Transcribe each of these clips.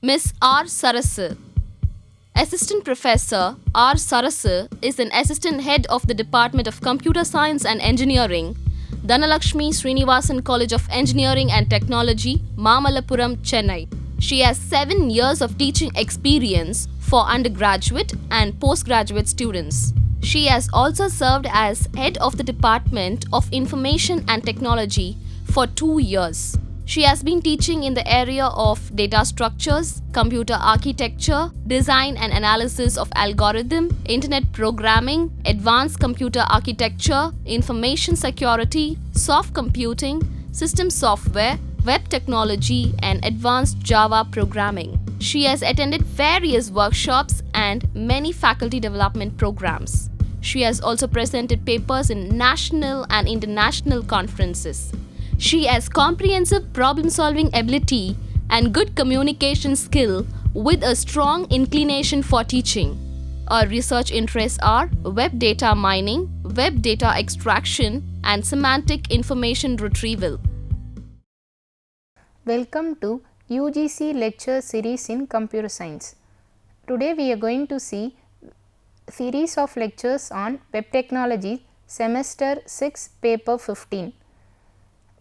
Miss R. Sarasu. Assistant Professor R. Sarasu is an assistant head of the Department of Computer Science and Engineering, Dhanalakshmi Srinivasan College of Engineering and Technology, Mamallapuram, Chennai. She has 7 years of teaching experience for undergraduate and postgraduate students. She has also served as head of the Department of Information and Technology for 2 years. She has been teaching in the area of data structures, computer architecture, design and analysis of algorithm, internet programming, advanced computer architecture, information security, soft computing, system software, web technology, and advanced Java programming. She has attended various workshops and many faculty development programs. She has also presented papers in national and international conferences. She has comprehensive problem solving ability and good communication skill with a strong inclination for teaching. Her research interests are web data mining, web data extraction, and semantic information retrieval. Welcome to UGC lecture series in computer science. Today we are going to see series of lectures on web technology semester 6 paper 15.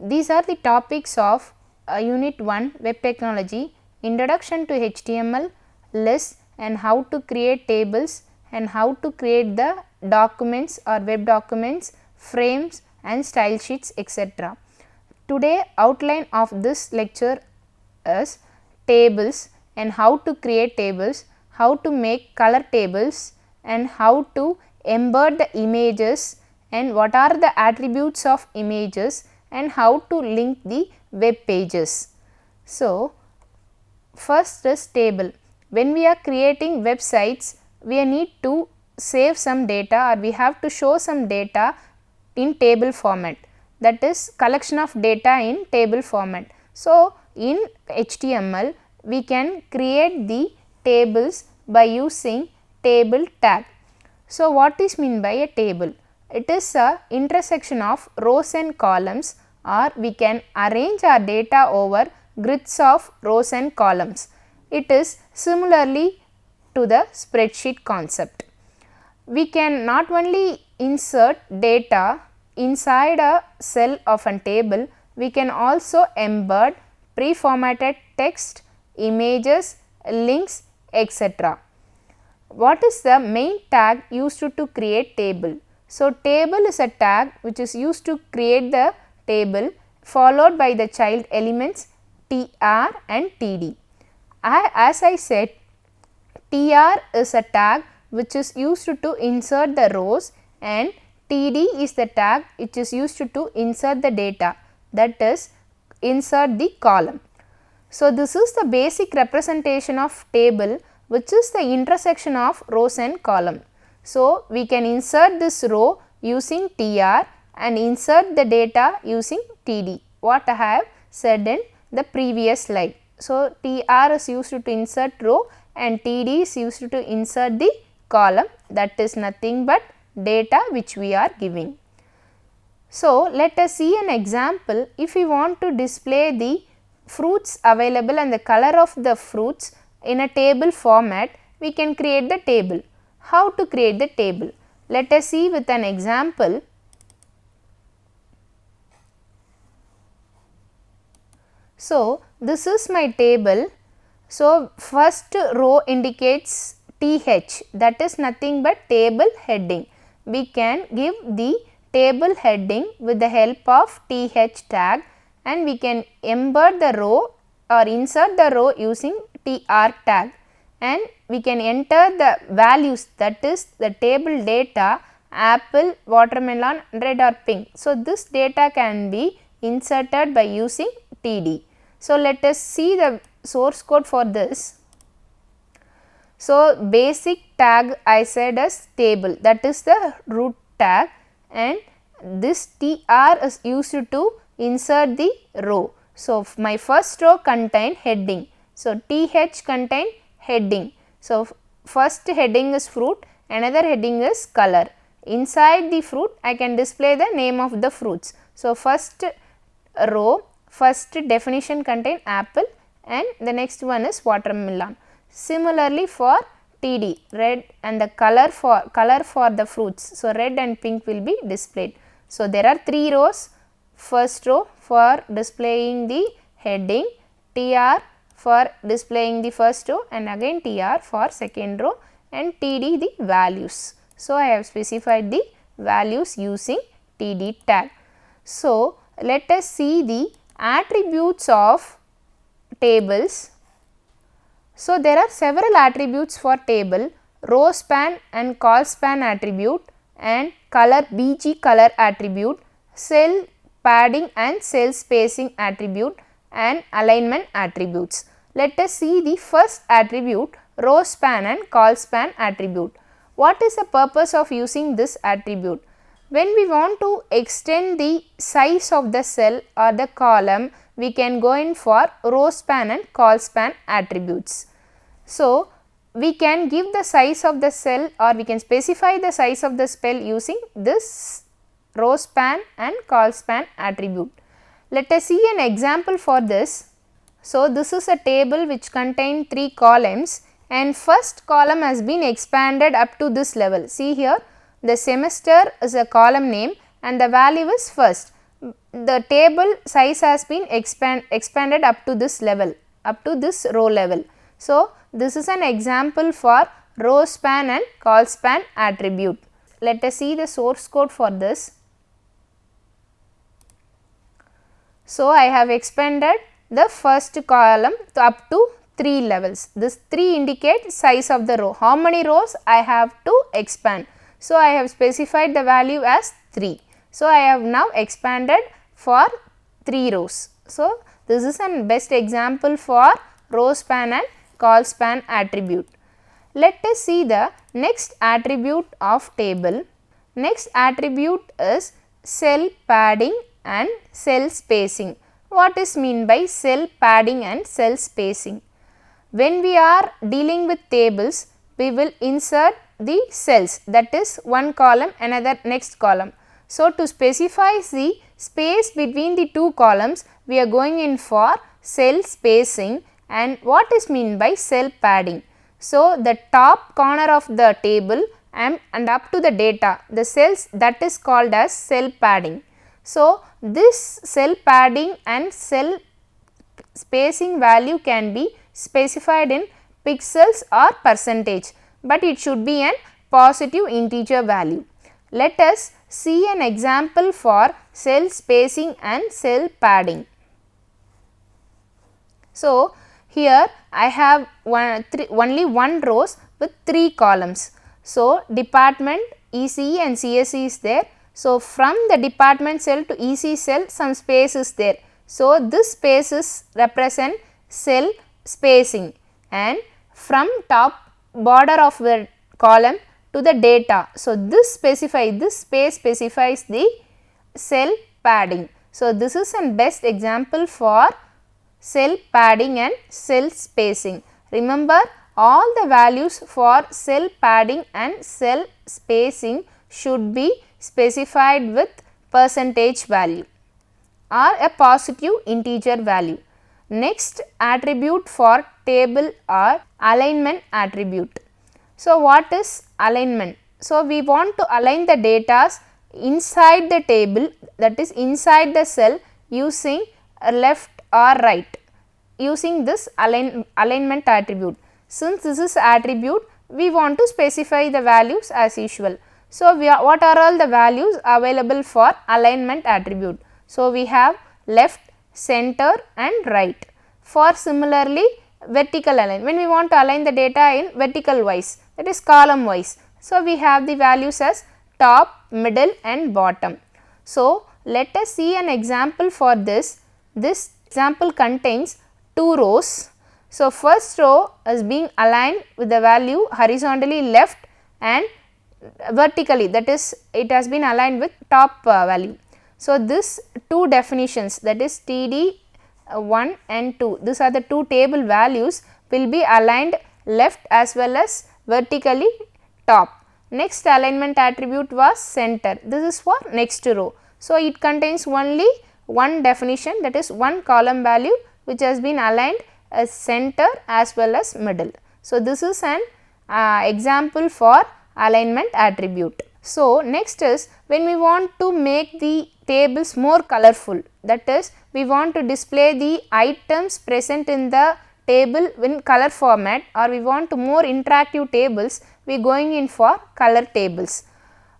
These are the topics of unit 1 web technology, introduction to HTML, lists and how to create tables and how to create the documents or web documents, frames and style sheets, etc. Today outline of this lecture is tables and how to create tables, how to make color tables and how to embed the images and what are the attributes of images and how to link the web pages. So, first is table. When we are creating websites, we need to save some data or we have to show some data in table format, that is collection of data in table format. So, in HTML we can create the tables by using table tag. So, what is meant by a table? It is a intersection of rows and columns, or we can arrange our data over grids of rows and columns. It is similarly to the spreadsheet concept. We can not only insert data inside a cell of a table, we can also embed pre-formatted text, images, links, etc. What is the main tag used to create table? So, table is a tag which is used to create the table followed by the child elements tr and td. As I said, tr is a tag which is used to insert the rows and td is the tag which is used to insert the data, that is insert the column. So, this is the basic representation of table, which is the intersection of rows and column. So, we can insert this row using tr and insert the data using td, what I have said in the previous slide. So, tr is used to insert row and td is used to insert the column, that is nothing but data which we are giving. So, let us see an example. If we want to display the fruits available and the color of the fruits in a table format, we can create the table. How to create the table? Let us see with an example. So, this is my table. So, first row indicates th, that is nothing but table heading. We can give the table heading with the help of th tag and we can embed the row or insert the row using tr tag and we can enter the values, that is the table data apple, watermelon, red or pink. So, this data can be inserted by using td. So, let us see the source code for this. So, basic tag I said as table, that is the root tag and this tr is used to insert the row. So, my first row contain heading. So, th contain heading. So, first heading is fruit, another heading is color. Inside the fruit I can display the name of the fruits. So, first row, first definition contain apple and the next one is watermelon. Similarly for TD, red and the color for the fruits. So, red and pink will be displayed. So, there are 3 rows, first row for displaying the heading, TR for displaying the first row and again TR for second row and TD the values. So, I have specified the values using TD tag. So, let us see the attributes of tables. So, there are several attributes for table, row span and col span attribute and color BG color attribute, cell padding and cell spacing attribute and alignment attributes. Let us see the first attribute, row span and col span attribute. What is the purpose of using this attribute? When we want to extend the size of the cell or the column, we can go in for row span and col span attributes. So, we can give the size of the cell or we can specify the size of the cell using this row span and col span attribute. Let us see an example for this. So, this is a table which contains 3 columns and first column has been expanded up to this level. See here, the semester is a column name and the value is first. The table size has been expanded up to this level, up to this row level. So, this is an example for row span and col span attribute. Let us see the source code for this. So, I have expanded the first column to up to 3 levels. This 3 indicates size of the row. How many rows I have to expand? So, I have specified the value as 3. So, I have now expanded for 3 rows. So, this is an best example for row span and col span attribute. Let us see the next attribute of table. Next attribute is cell padding and cell spacing. What is mean by cell padding and cell spacing? When we are dealing with tables, we will insert the cells, that is one column another next column. So, to specify the space between the 2 columns, we are going in for cell spacing. And what is mean by cell padding? So, the top corner of the table and up to the data, the cells, that is called as cell padding. So, this cell padding and cell spacing value can be specified in pixels or percentage, but it should be an positive integer value. Let us see an example for cell spacing and cell padding. So, here I have only 1 rows with 3 columns. So, department, ECE and CSE is there. So, from the department cell to EC cell some space is there. So, this spaces represent cell spacing and from top border of the column to the data. So, this space specifies the cell padding. So, this is a best example for cell padding and cell spacing. Remember, all the values for cell padding and cell spacing should be specified with percentage value or a positive integer value. Next attribute for table are alignment attribute. So, what is alignment? So, we want to align the data inside the table, that is inside the cell using left or right, using this alignment attribute. Since this is attribute, we want to specify the values as usual. So, what are all the values available for alignment attribute? So, we have left, center and right. For similarly vertical align, when we want to align the data in vertical wise, that is column wise. So, we have the values as top, middle and bottom. So, let us see an example for this. This example contains 2 rows. So, first row is being aligned with the value horizontally left and vertically, that is it has been aligned with top value. So, this 2 definitions, that is TD 1 and 2, these are the 2 table values will be aligned left as well as vertically top. Next alignment attribute was center, this is for next row. So, it contains only one definition, that is one column value which has been aligned a center as well as middle. So, this is an example for alignment attribute. So, next is when we want to make the tables more colorful, that is we want to display the items present in the table in color format, or we want to more interactive tables, we are going in for color tables.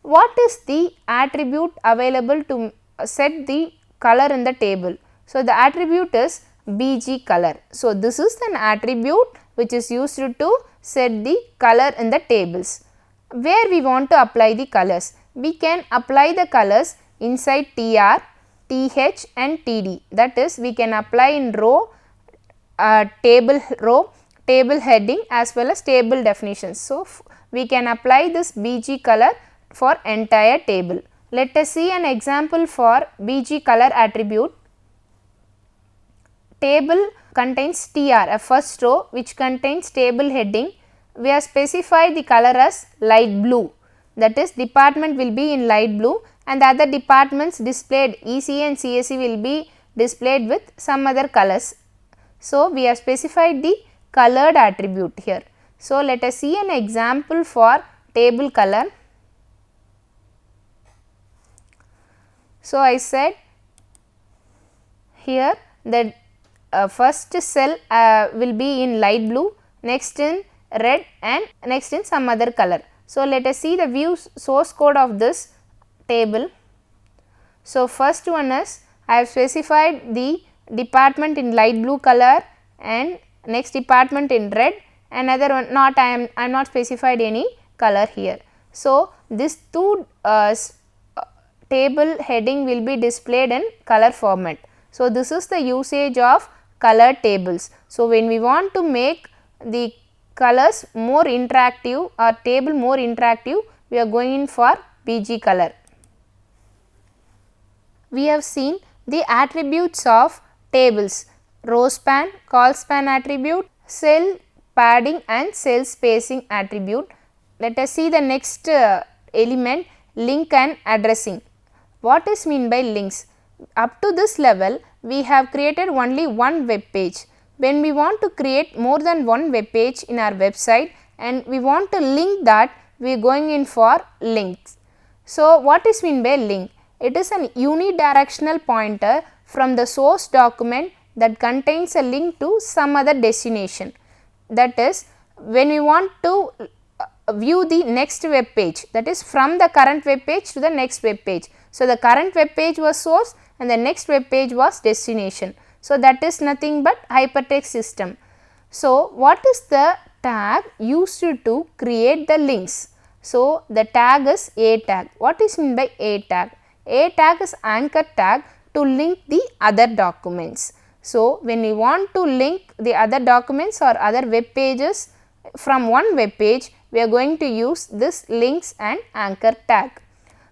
What is the attribute available to set the color in the table? So, the attribute is BG color. So, this is an attribute which is used to set the color in the tables. Where we want to apply the colors? We can apply the colors inside TR, TH and TD, that is we can apply in row, table heading as well as table definitions. So, we can apply this BG color for entire table. Let us see an example for BG color attribute. Table contains TR, a first row which contains table heading. We have specified the color as light blue, that is department will be in light blue and the other departments displayed ECE and CSE will be displayed with some other colors. So, we have specified the colored attribute here. So, let us see an example for table color. So, I said here that first cell will be in light blue, next in red and next in some other color. So, let us see the view source code of this table. So, first one is I have specified the department in light blue color and next department in red, another one not I am not specified any color here. So, this two table heading will be displayed in color format. So, this is the usage of color tables. So, when we want to make the colors more interactive or table more interactive, we are going in for BG color. We have seen the attributes of tables: row span, call span attribute, cell padding and cell spacing attribute. Let us see the next element, link and addressing. What is mean by links? Up to this level we have created only one web page. When we want to create more than one web page in our website and we want to link that, we are going in for links. So, what is mean by link? It is an unidirectional pointer from the source document that contains a link to some other destination. That is, when we want to view the next web page, that is from the current web page to the next web page. So, the current web page was source and the next web page was destination. So, that is nothing but hypertext system. So, what is the tag used to create the links? So, the tag is A tag. What is meant by A tag? A tag is anchor tag to link the other documents. So, when we want to link the other documents or other web pages from one web page, we are going to use this links and anchor tag.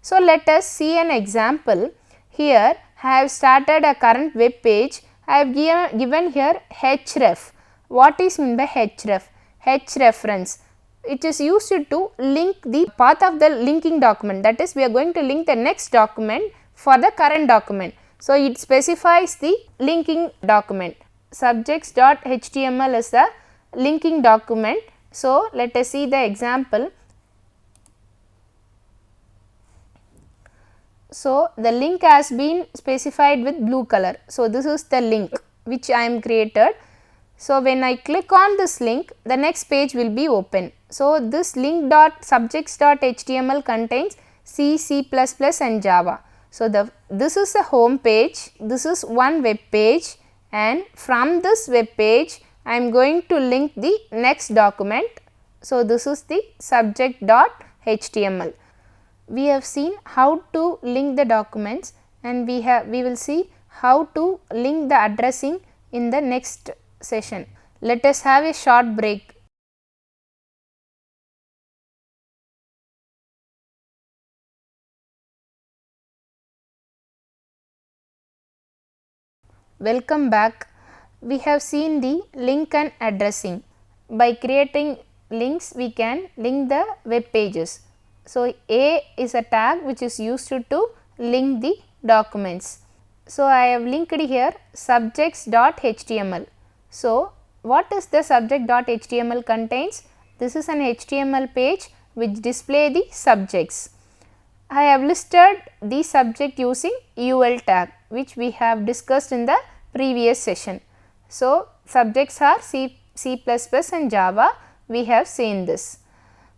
So, let us see an example. Here I have started a current web page. I have given here href. What is meant by href? Href. It is used to link the path of the linking document, that is we are going to link the next document for the current document. So, it specifies the linking document. Subjects.html is the linking document. So, let us see the example. So, the link has been specified with blue color. So, this is the link which I am created. So, when I click on this link, the next page will be open. So, this link.subjects.html contains C, C++ and Java. So, this is a home page, this is one web page, and from this web page I am going to link the next document. So, this is the subject.html. We have seen how to link the documents, and we will see how to link the addressing in the next session. Let us have a short break. Welcome back. We have seen the link and addressing. By creating links, we can link the web pages. So, A is a tag which is used to link the documents. So, I have linked here subjects.html. So, what is the subject.html contains? This is an HTML page which display the subjects. I have listed the subject using UL tag, which we have discussed in the previous session. So, subjects are C, C++ and Java, we have seen this.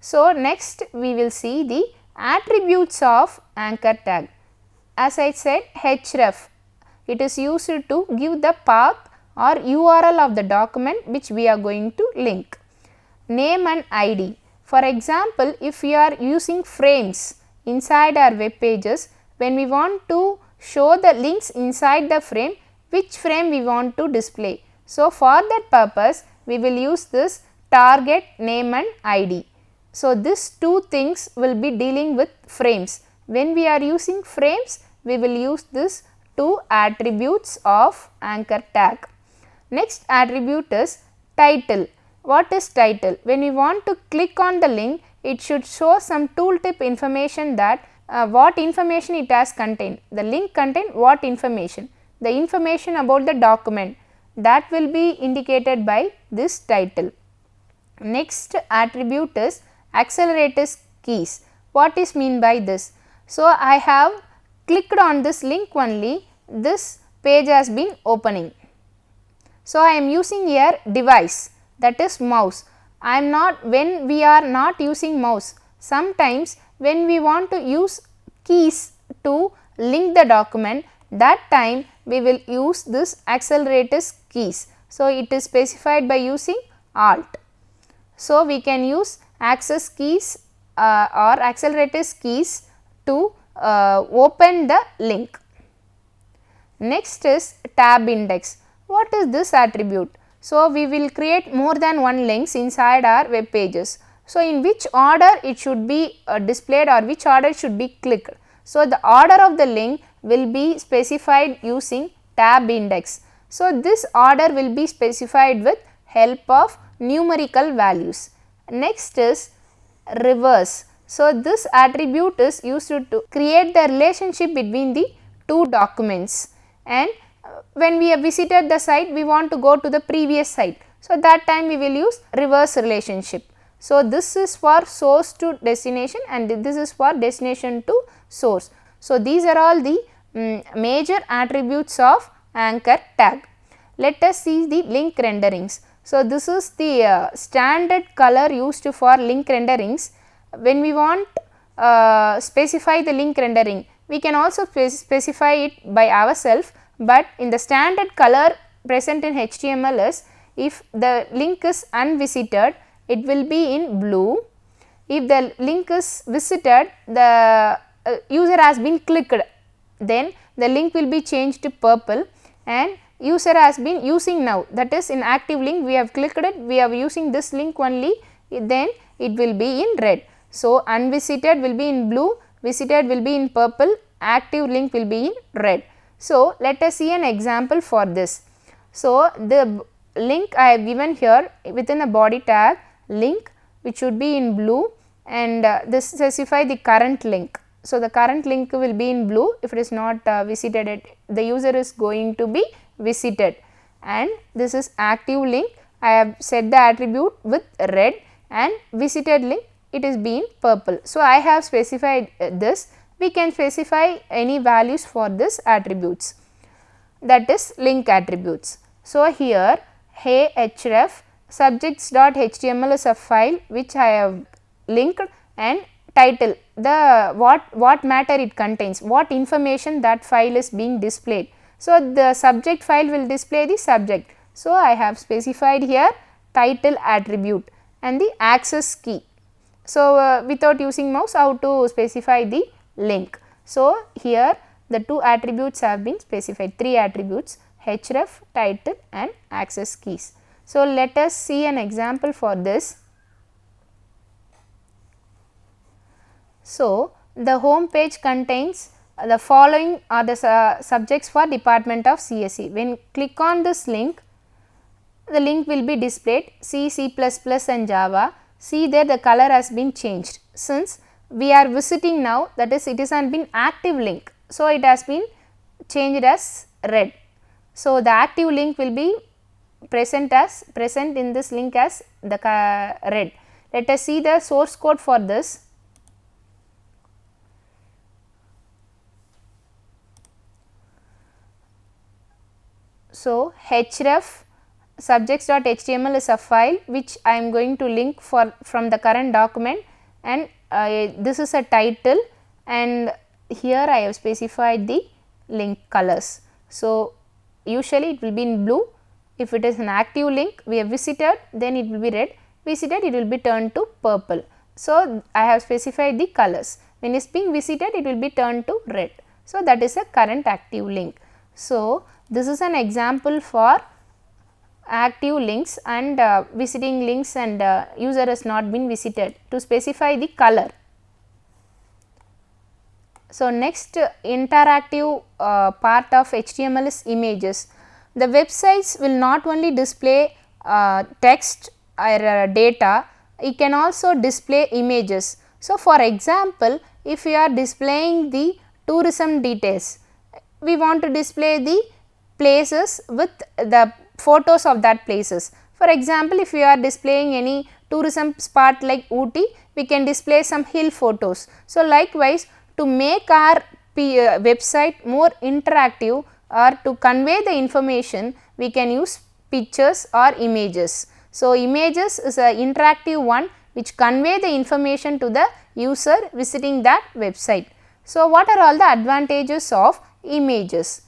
So, next we will see the attributes of anchor tag. As I said, href, it is used to give the path or URL of the document which we are going to link. Name and ID. For example, if we are using frames inside our web pages, when we want to show the links inside the frame, which frame we want to display. So, for that purpose, we will use this target name and ID. So, these two things will be dealing with frames. When we are using frames, we will use this two attributes of anchor tag. Next attribute is title. What is title? When we want to click on the link, it should show some tooltip information that what information it has contained. The link contain what information? The information about the document, that will be indicated by this title. Next attribute is accelerators keys. What is mean by this? So, I have clicked on this link only, this page has been opening. So, I am using here device, that is mouse. I am not, when we are not using mouse, sometimes when we want to use keys to link the document, that time we will use this accelerators keys. So, it is specified by using alt. So, we can use access keys or accelerators keys to open the link. Next is tab index. What is this attribute? So, we will create more than one links inside our web pages. So, in which order it should be displayed or which order it should be clicked. So, the order of the link will be specified using tab index. So, this order will be specified with help of numerical values. Next is reverse. So, this attribute is used to create the relationship between the two documents, and when we have visited the site, we want to go to the previous site. So, that time we will use reverse relationship. So, this is for source to destination and this is for destination to source. So, these are all the major attributes of anchor tag. Let us see the link renderings. So, this is the standard color used for link renderings. When we want specify the link rendering, we can also specify it by ourselves, but in the standard color present in HTML is, if the link is unvisited, it will be in blue. If the link is visited, the user has been clicked, then the link will be changed to purple, and user has been using now, that is in active link we have clicked it, we are using this link only, then it will be in red. So, unvisited will be in blue, visited will be in purple, active link will be in red. So, let us see an example for this. So, the link I have given here within the body tag link, which should be in blue, and this specify the current link. So, the current link will be in blue. If it is not visited, the user is going to be visited, and this is active link. I have set the attribute with red, and visited link it is being purple. So, I have specified this. We can specify any values for this attributes, that is link attributes. So, here hey href subjects.html is a file which I have linked, and title, the what matter it contains, what information that file is being displayed. So, the subject file will display the subject. So, I have specified here title attribute and the access key. So, without using mouse, how to specify the link. So, here the two attributes have been specified, three attributes href, title and access keys. So, let us see an example for this. So, the home page contains the following are the subjects for department of CSE. When click on this link, the link will be displayed C, C++ and Java. See there the color has been changed, since we are visiting now, that is it is an been active link. So, it has been changed as red. So, the active link will be present in this link as the red. Let us see the source code for this. So, href subjects.html is a file which I am going to link from the current document, and this is a title, and here I have specified the link colors. So, usually it will be in blue. If it is an active link we have visited, then it will be red, visited it will be turned to purple. So, I have specified the colors. When it is being visited it will be turned to red. So, that is a current active link. So, this is an example for active links and visiting links and user has not been visited to specify the color. So, next interactive part of HTML is images. The websites will not only display text or data, it can also display images. So, for example, if we are displaying the tourism details, we want to display the places with the photos of that places. For example, if we are displaying any tourism spot like Ooty, we can display some hill photos. So, likewise, to make our website more interactive or to convey the information, we can use pictures or images. So, images is an interactive one which convey the information to the user visiting that website. So, what are all the advantages of images?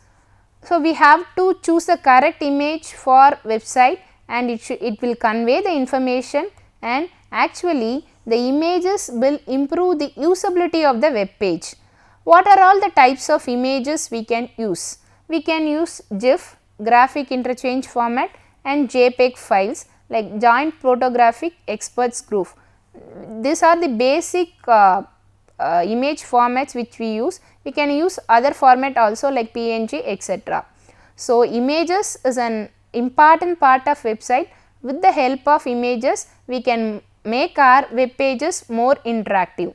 So, we have to choose the correct image for website, and it will convey the information, and actually the images will improve the usability of the web page. What are all the types of images we can use? We can use GIF, graphic interchange format, and JPEG files like Joint Photographic Experts Group. These are the basic image formats which we use. We can use other format also like PNG, etc. So, images is an important part of website. With the help of images, we can make our web pages more interactive.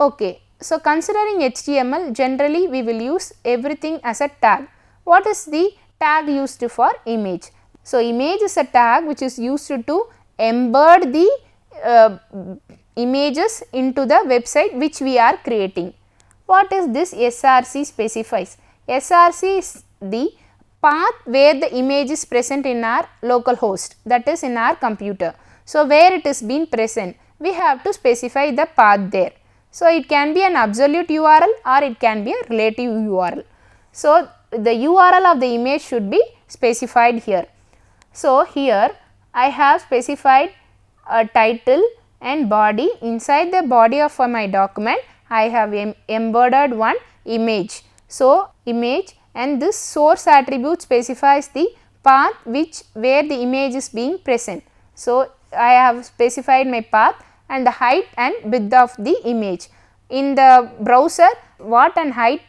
Okay. So, considering HTML, generally we will use everything as a tag. What is the tag used for image? So, image is a tag which is used to embed the images into the website which we are creating. What is this SRC specifies? SRC is the path where the image is present in our local host, that is in our computer. So, where it is been present, we have to specify the path there. So, it can be an absolute URL or it can be a relative URL. So, the URL of the image should be specified here. So, here I have specified a title and body. Inside the body of my document, I have embedded one image. So, image, and this source attribute specifies the path where the image is being present. So, I have specified my path and the height and width of the image. In the browser, what and height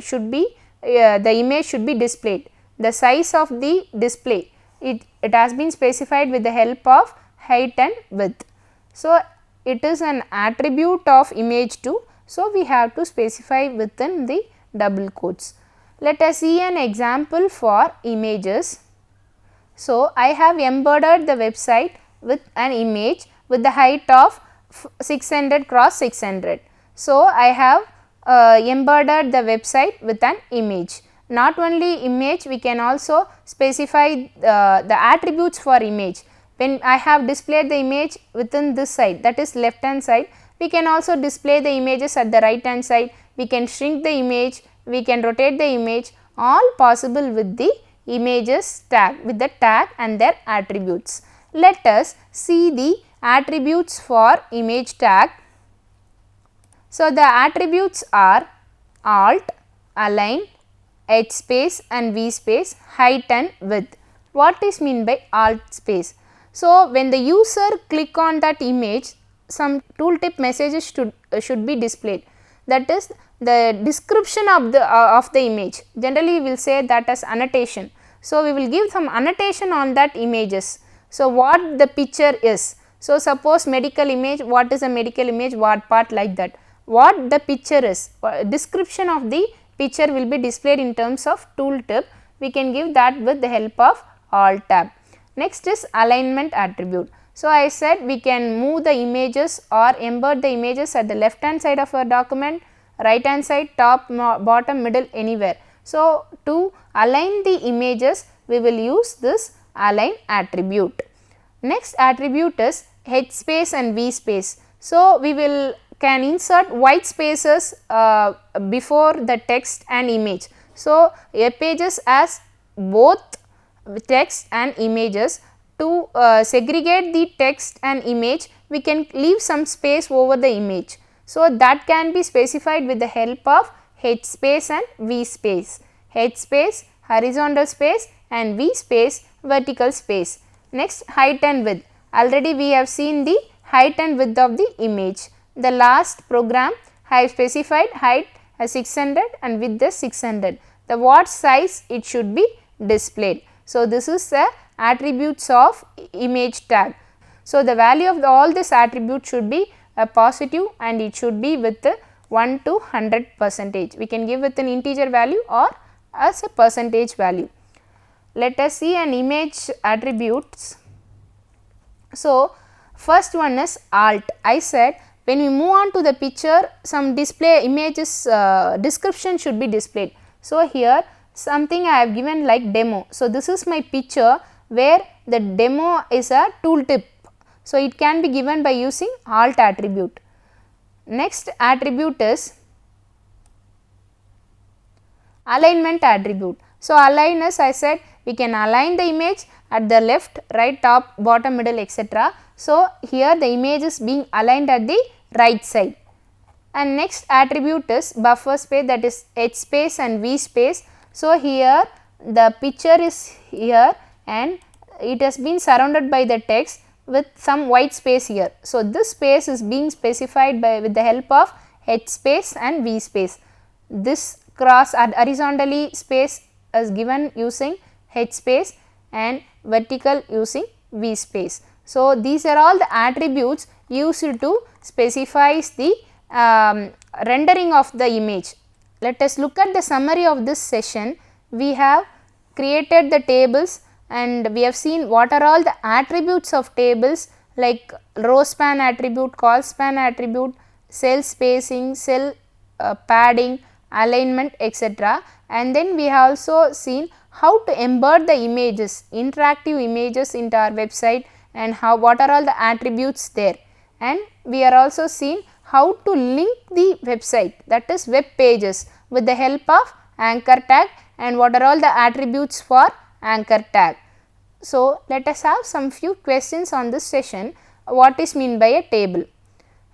should be the image should be displayed. The size of the display, it has been specified with the help of height and width. So, it is an attribute of image too. So, we have to specify within the double quotes. Let us see an example for images. So, I have embedded the website with an image with the height of 600 cross 600. So, I have embedded the website with an image. Not only image, we can also specify the attributes for image. When I have displayed the image within this side, that is left hand side, we can also display the images at the right hand side. We can shrink the image, we can rotate the image, all possible with the images tag, with the tag and their attributes. Let us see the attributes for image tag. So, the attributes are alt, align, h space and v space, height and width. What is mean by alt space? So, when the user click on that image, some tooltip messages should be displayed. That is the description of the image. Generally, we will say that as annotation. So, we will give some annotation on that images. So, what the picture is. So, suppose medical image, what is a medical image, what part, like that. What the picture is, description of the picture will be displayed in terms of tooltip. We can give that with the help of alt tab. Next is alignment attribute. So, I said we can move the images or embed the images at the left hand side of our document, right hand side, top, bottom, middle, anywhere. So, to align the images we will use this align attribute. Next attribute is H space and V space. So, we will can insert white spaces before the text and image. So, web pages as both text and images. To segregate the text and image, we can leave some space over the image. So, that can be specified with the help of H space and V space. H space horizontal space and V space vertical space. Next, height and width. Already we have seen the height and width of the image. The last program I have specified height as 600 and width as 600. The what size it should be displayed. So, this is the attributes of image tag. So, the value of all this attribute should be a positive and it should be with 1 to 100%. We can give with an integer value or as a percentage value. Let us see an image attributes. So, first one is alt. I said when we move on to the picture, some display images description should be displayed. So, here something I have given like demo. So, this is my picture where the demo is a tooltip. So, it can be given by using alt attribute. Next attribute is alignment attribute. So, align as I said we can align the image at the left, right, top, bottom, middle, etc. So, here the image is being aligned at the right side. And next attribute is buffer space, that is H space and V space. So, here the picture is here and it has been surrounded by the text with some white space here. So, this space is being specified by with the help of H space and V space. This cross horizontally space is given using H space and vertical using V space. So, these are all the attributes used to specify the rendering of the image. Let us look at the summary of this session. We have created the tables and we have seen what are all the attributes of tables like row span attribute, col span attribute, cell spacing, cell padding, alignment, etc. And then we have also seen how to embed the images, interactive images into our website and what are all the attributes there. And we are also seen how to link the website, that is web pages, with the help of anchor tag and what are all the attributes for anchor tag. So, let us have some few questions on this session. What is mean by a table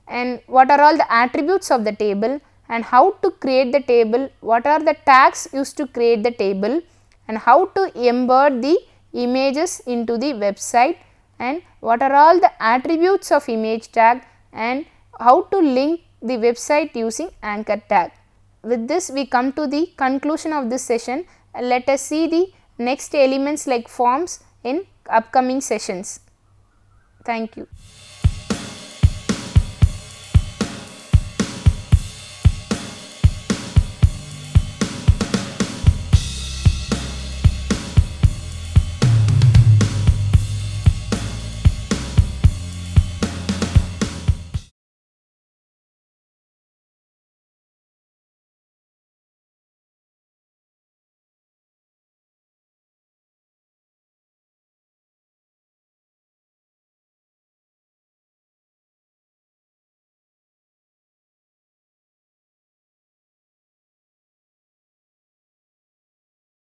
and what are all the attributes of the table and how to create the table, what are the tags used to create the table and how to embed the images into the website and what are all the attributes of image tag and how to link the website using anchor tag. With this we come to the conclusion of this session. Let us see the next elements like forms in upcoming sessions. Thank you.